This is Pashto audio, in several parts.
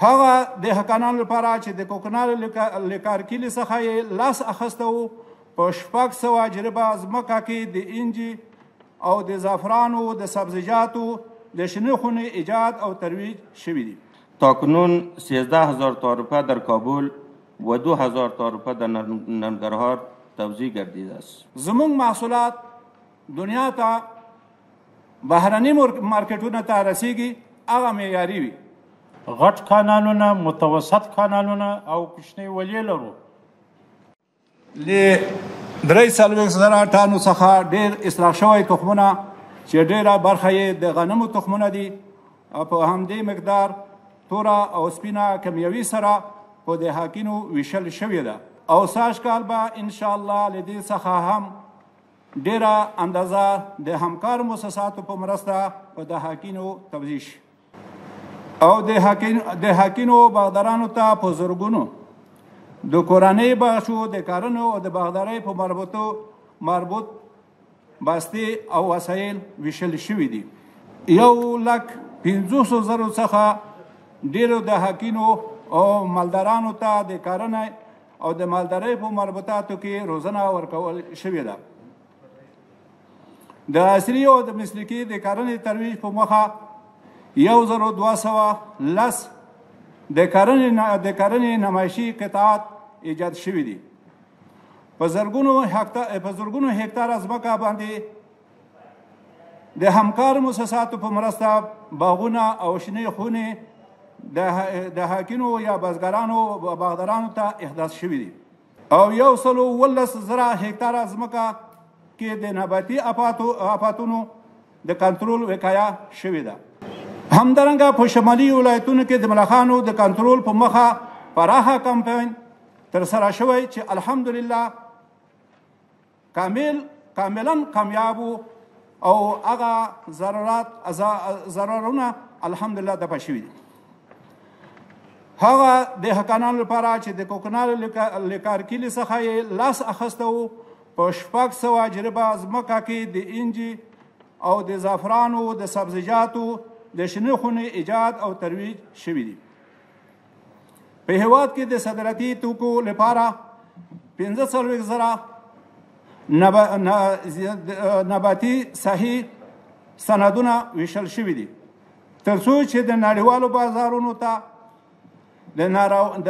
هغه د حقانانو لپاره چې د کوکنارو له کارکیلي څخه یې لاس اخیسته و په 600 جریبه ځمکه کې د انجي او د زعفرانو د سبزیجاتو د شنه خونې ایجاد او ترویج شوی دی. تاکنون 13000 طایفه در کابل و 2000 طایفه در ننگرهار توزیع گردیده است. زموږ محصولات دنیا ته بهرني مارکیټونو ته رسیږي، هغه معیاري وي. غټ کانالونه، متوسط کانالونه او کوچنۍ ولې لرو. له 43,000 ټنو څخه ډېر اصلاح شوی تخمونه چې ډېره برخه یې د غنمو تخمونه دي، په همدې مقدار توره او سپینه کیمیاوي سره په دهاکینو ویشل شوې ده او سږ کال به انشاءالله له دې څخه هم ډېره اندازه د همکار مؤسساتو په مرسته په دهاکینو توزیع شي او د حاکینو باغدارانو ته په زرګونو د کورنۍ بخشو د کرنو او د باغدارۍ په مربوط بستې او وسایل ویشل شوي دي. 1,50,000 څخه ډېرو د حاکینو او مالدارانو ته د کرنې او د مالدارۍ په مربوطاتو کې روزنه ورکول شوې ده. د عصري او د مسلکي د کرنې ترویج په موخه 1,210 د کرنې نمایشي قطعات ایجاد شوي دي. په زرګونو هکتاره ځمکه باندې د همکار مؤسساتو په مرسته باغونه او شنې خونې د حاکینو یا بزګرانو باغدارانو ته احداث شوي دي او 1,17,000 هکتاره ځمکه کې د نباتي آفاتونو د کنټرول وقایه شوې ده. همدارنګه په شمالي ولایتونو کې د ملخانو د کنټرول په مخه پراخه کمپاین ترسره شوی چې الحمدلله کاملا کامیاب او هغه ضررونه الحمدلله دفع شوي دي. هغه د حقانانو لپاره چې د کوکنارو له کارکیلي څخه یې لاس اخیسته و په 600 جریبه ځمکه کې د انجي او د زعفرانو د سبزیجاتو د شنه خونې ایجاد او ترویج شوي دي. په هیواد کې د صادراتي توکو لپاره 45,000 نباتي صحي سندونه ویشل شوي دي تر څو چې د نړیوالو بازارونو ته د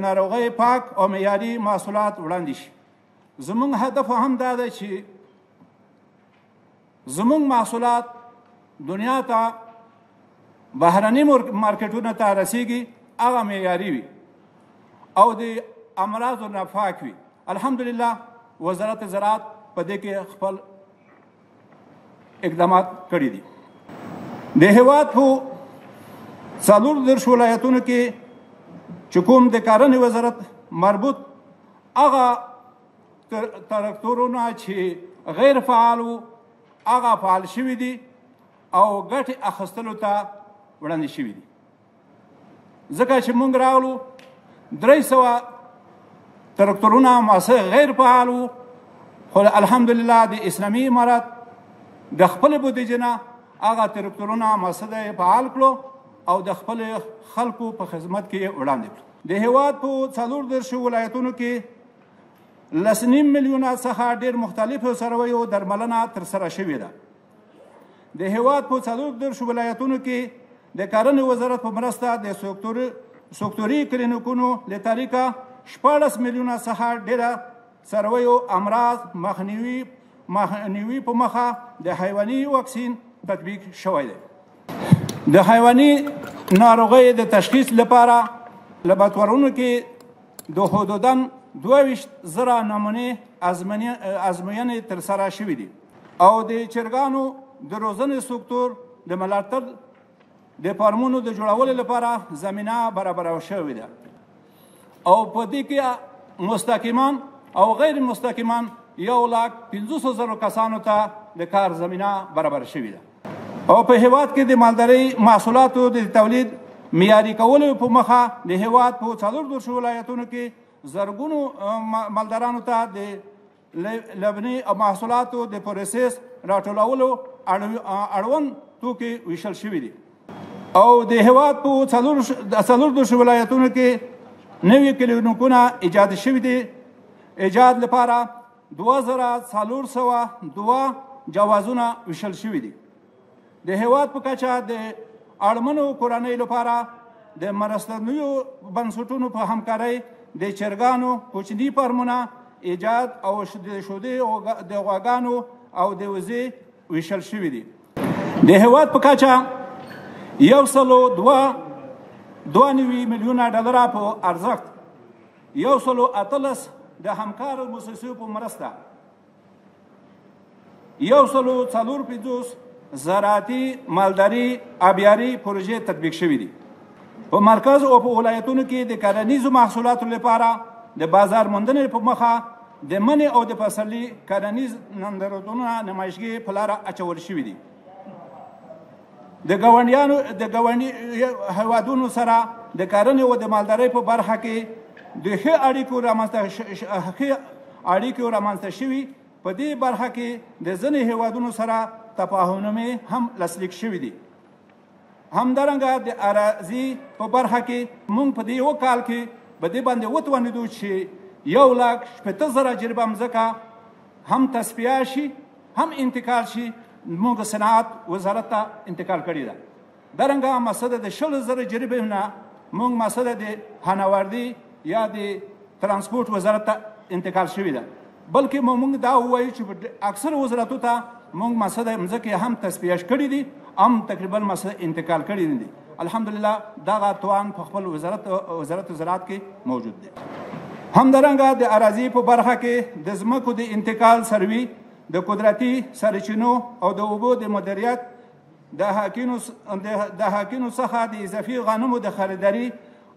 ناروغۍ پاک او معیاري محصولات وړاندې شي. زموږ هدف هم دا ده چې زموږ محصولات دنیا ته بهرني مارکیټونو ته رسیږي، هغه معیاري وي او د امراضو نه پاک وي. الحمدلله وزارت زراعت په دې کې خپل اقدامات کړي دي. د هیواد په 4 ولایتونو کې چې کوم د کرنې وزارت مربوط هغه تراکتورونه چې غیر فعال وو هغه فعال شوي دي او ګټې اخیستلو ته وړاندې شوي دي. ځکه چې موږ راغلو 300 تراکتورونه ماسه غیر فعال وو، خو الحمدلله د اسلامي امارات د خپل بودیجې نه هغه تراکتورونه ماسه فعال کړو او د خپل خلکو په خدمت کې وړاندې کړو. د هیواد په 4 ولایتونو کې 1.5 میلیونه څخه ډېر مختلفو څارویو درملنه ترسره شوې ده. د هیواد په 4 ولایتونو کې د کرنې وزارت په مرسته د سکتوري کلینیکونو له طریقه 14 میلیونه څخه ډېره څارویو امراض مخنیوي په مخه د حیواني واکسین تطبیق شوی دی. د حیواني ناروغیو د تشخیص لپاره لابراتوارونو کې د حدوداً 22,000 نمونې ازموینې ترسره شوي دي او د چرګانو د روزنې سکتور د ملاتړ د فارمونو د جوړولو لپاره زمینه برابره شوې ده او په دې کې مستقیمان او غیر مستقیمان 1,50,000 کسانو ته د کار زمینه برابر شوې ده او په هیواد کې د مالدارۍ محصولاتو د تولید معیاري کولو په مخه د هیواد په 4 ولایتونو کې زرګونو مالدارانو ته د لبني محصولاتو د پروسس راټولولو اړوند توکي ویشل شوي دي. او د هیواد په څلور دېرشو ولایتونو کې نوي کلینیکونه ایجاد شوي دي. ایجاد لپاره 2402 جوازونه ویشل شوي دي. د هیواد په کچه د اړمنو کورنیو لپاره د مرستندویو بنسټونو په همکارۍ د چرګانو کوچني فارمونه ایجاد او د شودې د غواګانو او د وزې ویشل شوي دي. د هیواد په کچه 102 میلیونه ډالره په ارزښت 118 د همکارو مؤسسو په مرسته 154 زراعتي مالداري آبیاري پروژې تطبیق شوي دي. په مرکز او په ولایتونو کې د کرنیزو محصولاتو لپاره د بازار موندنې په مخه د منې او د پسرلي کرنیز نندارتونونه نمایشګۍ په لاره اچول شوي دي. د ګاونډي هیوادونو سره د کرنې او د مالدارۍ په برخه کې د ښه اړیکو رامنځته شوي. په دې برخه کې د ځینې هیوادونو سره تفاهمنامې هم لاسلیک شوي دي. همدارنګه د اراضي په برخه کې موږ په دې یو کال کې په دې باندې وتوانېدو چې 1,80,000 جریبه مځکه هم تصفیه شي هم انتقال شي. موږ صنعت وزارت ته انتقال کړې ده. دارنګه مسله د 100,000 جریبې نه موږ مسله د هنوردي یا د ترانسپورت وزارت ته انتقال شوې ده. بلکې موږ دا ووایو چې اکثر وزارتو ته موږ مسله مځکې هم تصفیه کړې دي هم تقریبا مسله انتقال کړې دي. الحمدلله دغه توان په خپل وزارت زراعت کې موجود دی. همدارنګه د اراضي په برخه کې د ځمکو د انتقال سروي د قدرتي سرچینو او د اوبو د مدیریت د حاکینو څخه د اضافي غنمو د خریداري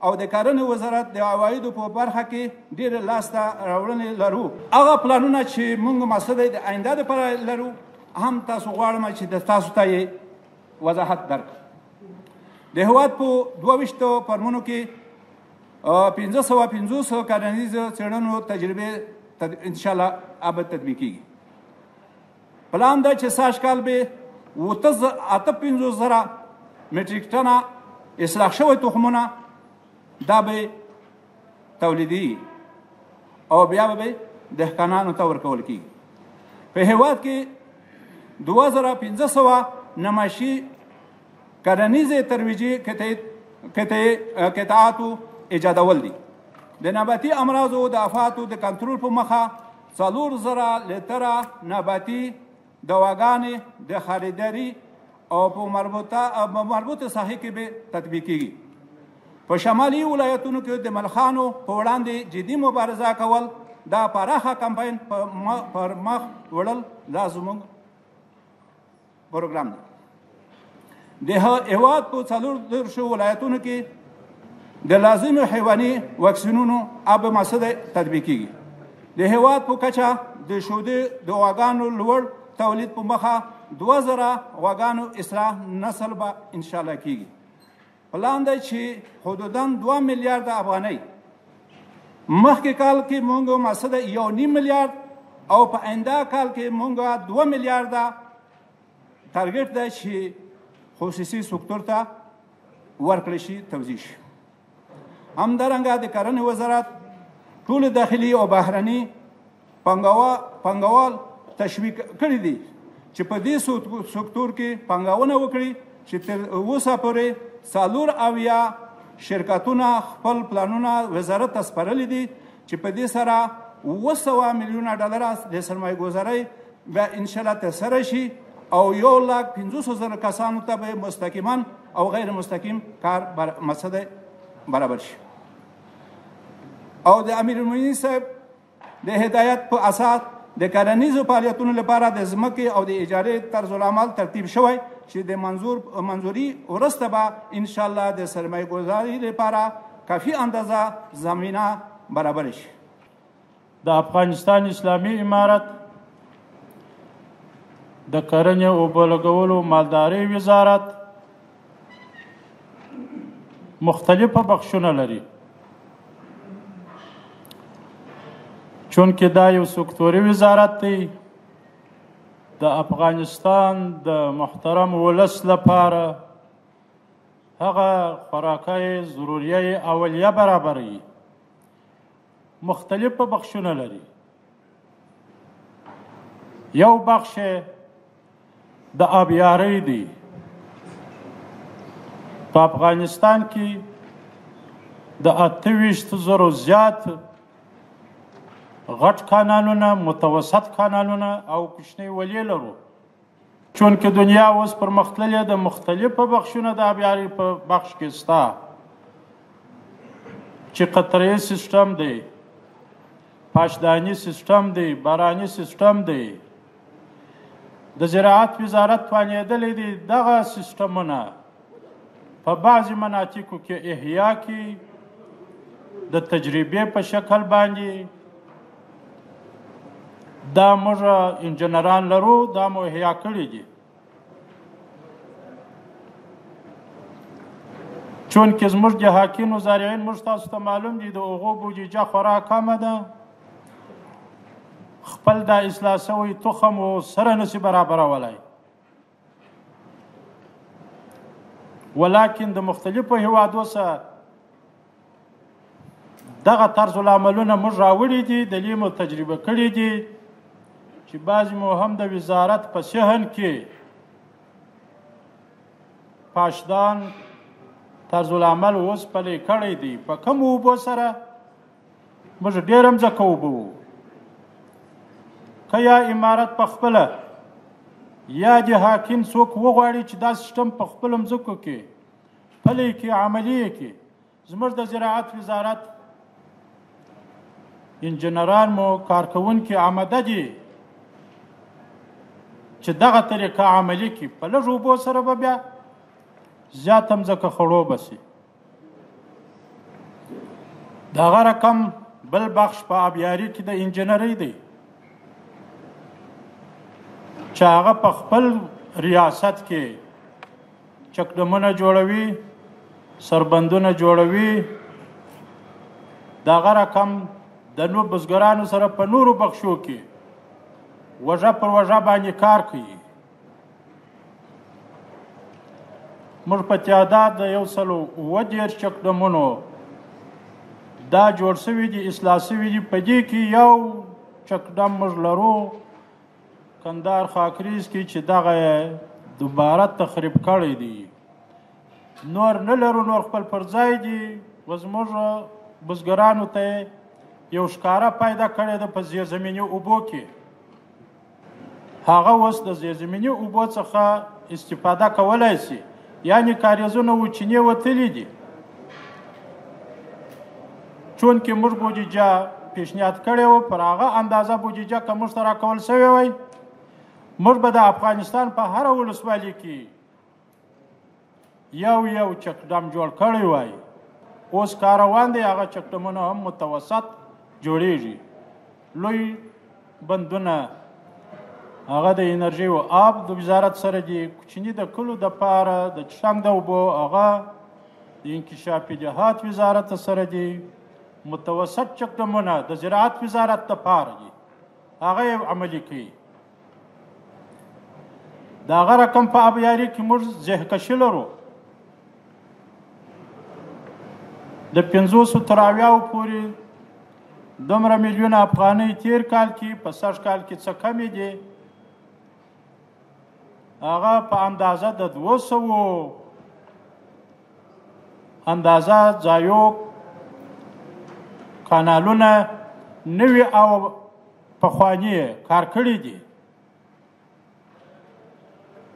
او د کرنې وزارت د عوایدو په برخه کې ډېر لاسته راوړنې لرو. هغه پلانونه چې موږ مسله د آینده لپاره لرو هم تاسو غواړم چې د تاسو ته یې وضاحت درکړم. د هیواد په 22 فارمونو کې 550 کرنیز څېړنو تجربې انشاءالله ابد تطبیقیږي. پلان ده چې سږ کال به 58,000 مټریک ټنه اصلاح شوی تخمونه دا به تولیدي او بیا به دهقانانو ته ورکول کیږي. په هیواد کې 2500 نمایشي کرنیزې ترویجي قطعاتو ایجادول دي. د نباتي امراضو د آفاتو د کنټرول په مخه 4,000 لیتره نباتي دواګانې د خریداري او په مربوطه ساحې کې به تطبیقیږي. په شمالي ولایتونو کې د ملخانو په وړاندې جدي مبارزه کول دا پراخه کمپاین پر مخ وړل دا زموږ پروګرام دی. د هیواد په 4 ولایتونو کې د لازمو حیواني واکسینونو اب مسله تطبیقیږي. د هیواد په کچه د شودې د غواګانو لوړ تولید په مخه 2,000 غواګانو اصلاح نسل به انشاءالله کیږي. پلان دی چې حدوداً 2 میلیارډ افغانۍ مخکې کال کې موږ مسله 1.5 میلیارډ او په آینده کال کې موږ 2 میلیارډ تارګټ دی چې خصوصي سکتور ته ورکړل شي توزیع شي. همدارنګه د کرنې وزارت ټول داخلي او بهرني پانګوال تشویق کړي دي چې په دې سکتور کې پانګونه وکړي چې تر اوسه پورې 4 شرکتونه خپل پلانونه وزارت ته سپارلي دي چې په دې سره 200 میلیونه ډالر د سرمایه ګذارۍ به انشاءالله ترسره شي او 1,50,000 کسانو ته به مستقیما او غیر مستقیم کار مسله برابر شي. او د امیر المؤمنین صاحب د هدایت په اساس د کرنیزو فعالیتونو لپاره د ځمکې او د اجارې طرز العمل ترتیب شوی چې د منظوري وروسته به انشاءالله د سرمایه ګذارۍ لپاره کافي اندازه زمینه برابر شي. د افغانستان اسلامي امارت د کرنې او اوبو لګولو مالدارۍ وزارت مختلفه بخشونه لري. چونکه دا یو سکتوري وزارت دی د افغانستان د محترم ولس لپاره هغه خوراکای ضروریه اولیه برابروي. مختلف بخشونه لري. یو بخش د آبیارۍ دی. په افغانستان کې د 28,000 زیات غټ کانالونه، متوسط کانالونه او کوچنۍ ولې لرو. چونکې دنیا اوس پرمختللې د مختلفو بخشونه د آبیارۍ په بخش کې سته، چې قطره‌یي سیستم دی، پاشداني سیستم دی، باراني سیستم دی. د زراعت وزارت توانېدلی دی دغه سیستمونه په بعضې مناطقو کې احیا کړي، د تجربې په شکل باندې. دا موږ انجنیران لرو، دا مو احیا کړي دي. چونکې زموږ دهاقین و زارعین موږ تاسو ته معلوم دي د هغو بودیجه خورا کمه ده. خپل دا اصلاح شوی تخم و سره نشي برابرولی. ولیکن د مختلفو هیوادو سره دغه طرز العملونه موږ راوړي دي، دلیل مو تجربه کړي دي، چې بعضې مو هم د وزارت په صحن کې پاشدان طرز العمل اوس پلی کړی دی. په کمو اوبو سره موږ ډېره مځکه اوبه وو. که یا امارت په خپله یا د حاکم څوک وغواړي چې دا سیستم په خپلو مځکو کې پلی کړي، عملي یې کړي. زموږ د زراعت وزارت انجنیران مو کارکوونکي آماده دي چې دغه طریقه عملي کړي. په لږ اوبو سره به بیا زیاته مځکه خړوبه شي. د هغه رقم بل بخش په آبیاري کې د انجنیرۍ دی، چې هغه په خپل ریاست کې چکډمونه جوړوي، سربندونه جوړوي. د هغه رقم د نو بزګرانو سره په نورو بخشو کې وژه پر وژه باندې کار کوي. موږ په تعداد د 130 چکډمونو دا جوړ شوي دي، اصلاح شوي دي. په دې کې یو چکډم موږ لرو کندهار خاکریز کې چې دغه دوباره تخریب کړی دی. نور نه لرو، نور خپل پر ځای دي. زموږ بزګرانو ته یو ښکاره پیدا کړی ده په زیرزمیني اوبو کې. هغه اوس د زیرزمیني اوبو څخه استفاده کولی شي، یعنې کاریزونه و چینې وتلي دي. چونکې موږ بودیجه پیشنهاد کړې وه، پر هغه اندازه بودیجه که موږ ته راکول شوې وی، موږ به د افغانستان په هره ولسوالۍ کې یو چکډم جوړ کړی وای. اوس کار روان دی. هغه چکډمونه هم متوسط جوړیږي. لوی بندونه هغه د انرژي او آب د وزارت سره دي. کوچني د کلو دپاره د څښاک د اوبو هغه د انکشافي جهات وزارت سره دي. متوسط چکډمونه د زراعت وزارت دپاره دي، هغه یې عملي کوي. د هغه رقم په آبیاري کې موږ زهکشي لرو. د 500 تر 80 پورې دومره میلیون افغانۍ تیر کال کې په سږ کال کې څه کمې دي. هغه په اندازه د 200 اندازه ځایو کانالونه نوي او پخواني کار کړي دي،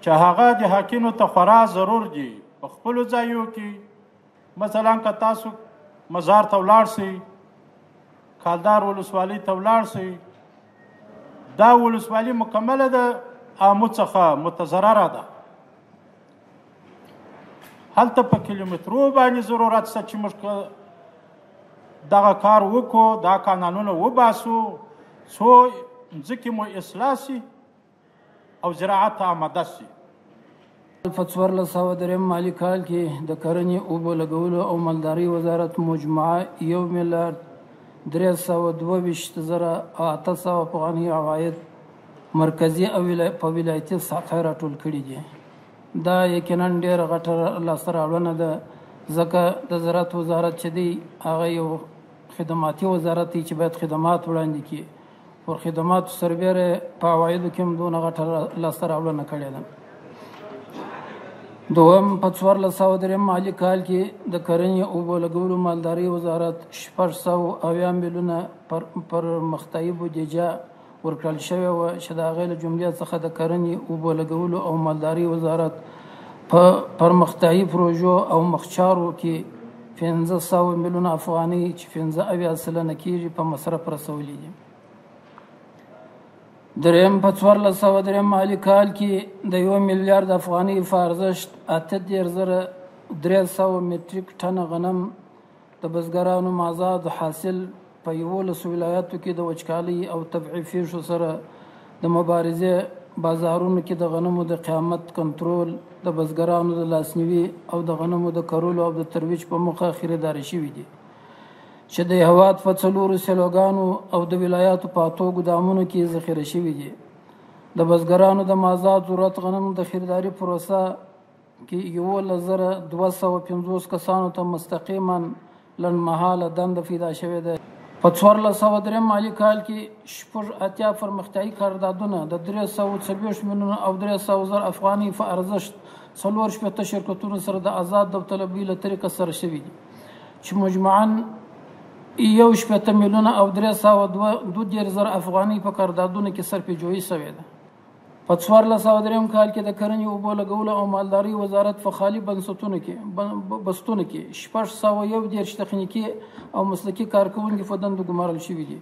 چې هغه د حاکینو ته خورا ضرور دي په خپلو ځایو کې. مثلا که تاسو مزار ته ولاړ شئ، کالدار ولسوالۍ ته ولاړ شئ، دا ولسوالي مکمله د آمو څخه متضرره ده. هلته په کیلومترو باندې ضرورت شته چې موږ دغه کار وکړو، دا کانالونه وباسو، څو ځمکې مو اصلاح شي او زراعت ته آماده شي. په 1403 مالي کال کې د کرنې، اوبو لګولو او مالدارۍ وزارت مجموعه 1,222,800 افغاني عواید مرکزي او په ولایتي سطح راټول کړي دي. دا یقینا ډېره غټه لاسته راوړنه ده، ځکه د زراعت وزارت چې دی هغه یو خدماتي وزارت دی چې باید خدمات وړاندې کړي، پر خدماتو سربیره په عوایدو کې هم دونه غټه لاسته راوړنه کړې ده. دویم، په 1403 مالي کال کې د کرنې اوبو لګولو مالدارۍ وزارت 670 میلیونه پرمختیایي بودیجه ورکړل شوې وه چې د هغې له جملې څخه د کرنې اوبو لګولو او مالدارۍ وزارت په پرمختیایي پروژو او مخچارو کې 500 میلیونه افغانۍ چې 75% کېږي په مصرف رسولي دي. دریم، په 1403 مالي کال کې د 1 میلیارد افغانۍ په ارزښت 83,300 میټریک ټنه غنم د بزګرانو مازاد حاصل په 11 ولایاتو کې د وچکالۍ او طبیعي پیښو سره د مبارزې بازارونو کې د غنمو د قیمت کنټرول، د بزګرانو د لاسنیوي او د غنمو د کرلو او د ترویج په موخه خریداري شوي دي چې د هیواد په 4 سیلوګانو او د ولایاتو په 8 ګودامونو کې ذخیره شوي دي. د بزګرانو د مازاد ضرورت غنم د خریداري پروسه کې 11,250 کسانو ته مستقیما لنډمهاله دنده پیدا شوې ده. په 1403 مالي کال کې 80 پرمختیایي قراردادونه د 340 میلیونه او 300,000 افغانۍ په ارزښت 4 شرکتونو سره د آزاد داوطلبۍ له طریقه سره شوي دي چې مجموعاً 1 میلیونه او 302,000 افغانۍ په قراردادونو کې صرفه‌جویي شوې ده. په 1403 کال کې د کرنې اوبو لګولو او مالدارۍ وزارت په خالي بستونو کې 601 تخنیکي او مسلکي کارکوونکي په دندو ګمارل شوي دي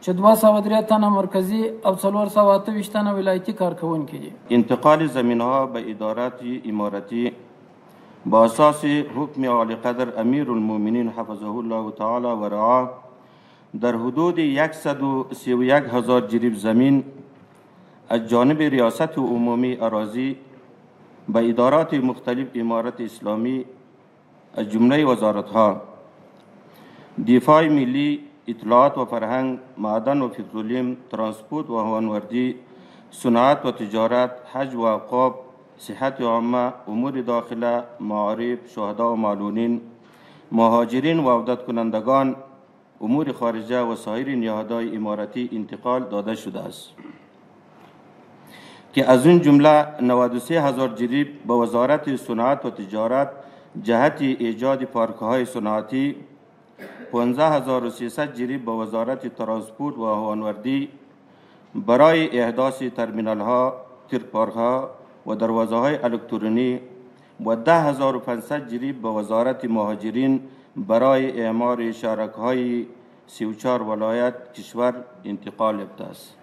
چې 203 تنه مرکزي او 428 تنه ولایتي کارکوونکي دي. انتقال زمین‌ها به ادارات امارتی با اساس حکم عالی قدر امیر المؤمنین حفظه الله تعالی و رعاه در حدود 131,000 جریب زمین از جانب ریاست عمومی اراضی به ادارات مختلف امارت اسلامی از جمله وزارتها دفاع ملی، اطلاعات و فرهنگ، معدن و پترولیم، ترانسپورت و هوانوردی، صنعت و تجارت، حج و اوقاف، صحت عامه، امور داخله، معارف، شهدا و معلولین، مهاجرین و عودت کنندگان، امور خارجه و سایر نهادهای امارتی انتقال داده شده است که از این جمله 93,000 جریب به وزارت صنعت و تجارت جهت ایجاد پارک‌های صنعتی، 15,300 جریب به وزارت ترانسپورت و هوانوردی برای احداث ترمینال‌ها، ترپارک‌ها و دروازه‌های الکترونی و 10,500 جریب به وزارت مهاجرین برای اعمار شهرک‌های 34 ولایت کشور انتقال یافته است.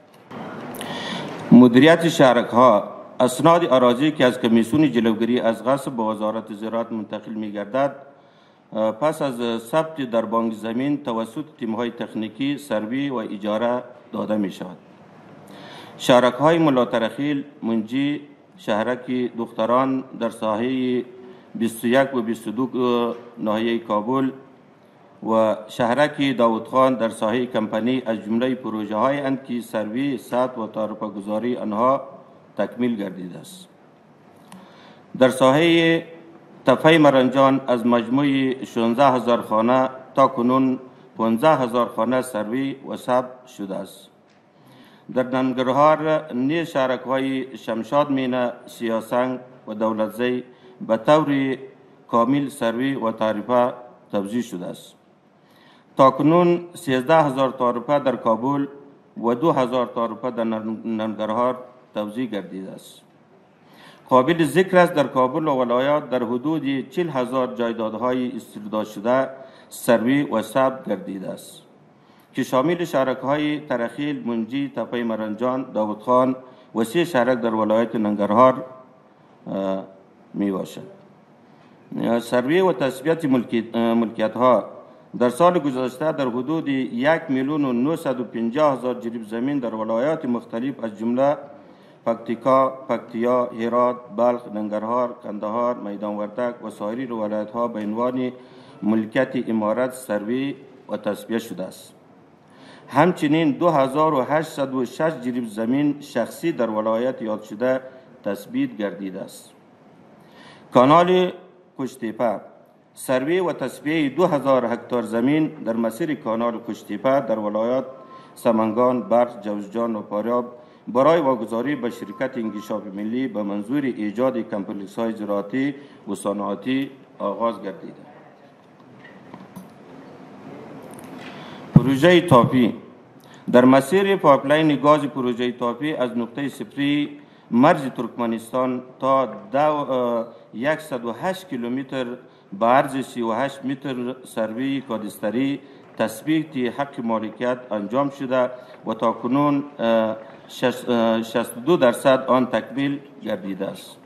مدیریت شهرک‌ها اسناد اراضی که از کمیسیون جلوگیری از غصب به وزارت زراعت منتقل می‌گردد پس از ثبت در بانک زمین توسط تیم‌های تکنیکی سروی و اجاره داده می‌شود. شهرک‌های ملاترخیل، منجی، شهرک دختران در ساحه 21 و 22 ناحیه کابل و شهرک داودخان در ساحه کمپانی از جمله پروژه های اند که سروی، سطح و تعرفه گذاری آنها تکمیل گردیده است. در ساحه تپه مرنجان از مجموع 16,000 خانه تا کنون 15,000 خانه سروی و ثبت شده است. در ننگرهار نیز شهرک‌های شمشاد مینه، سیاسنگ و دولتزی به طور کامل سروی و تعرفه توزیع شده است. تاکنون 13,000 تعرفه در کابل و 2,000 تعرفه در ننگرهار توزیع گردیده است. قابل ذکر است در کابل و ولایات در حدود 40,000 جایدادهای استرداد شده سروی و ثبت گردیده است که شامل شهرک‌های ترخیل، منجی، تپه مرنجان، داودخان و 3 شهرک در ولایت ننگرهار می باشد. سروی و تثبیت ملکیت‌ها در سال گذشته در حدود 1,950,000 جریب زمین در ولایات مختلف از جمله پکتیا، هرات، بلخ، ننگرهار، کندهار، میدان وردک و سایر ولایت‌ها به عنوان ملکیت امارت سروی و تثبیت شده است. همچنین 2,806 جریب زمین شخصی در ولایت یاد شده تثبیت گردیده است. کانال کشتیپه سروی و تصفیه 2000 هکتار زمین در مسیر کانال کشتیپه در ولایات سمنگان، بلخ، جوزجان و فاریاب برای واگذاری به شرکت انکشاف ملی به منظور ایجاد کمپلکس های زراعتی و صنعتی آغاز گردیده. پروژه تاپی در مسیر پایپلاین گاز پروژه تاپی از نقطه صفری مرز ترکمنستان تا 108 کیلومتر به عرض 38 متر سروی کادستری تثبیت حق مالکیت انجام شده و تاکنون 62% آن تکمیل گردیده است.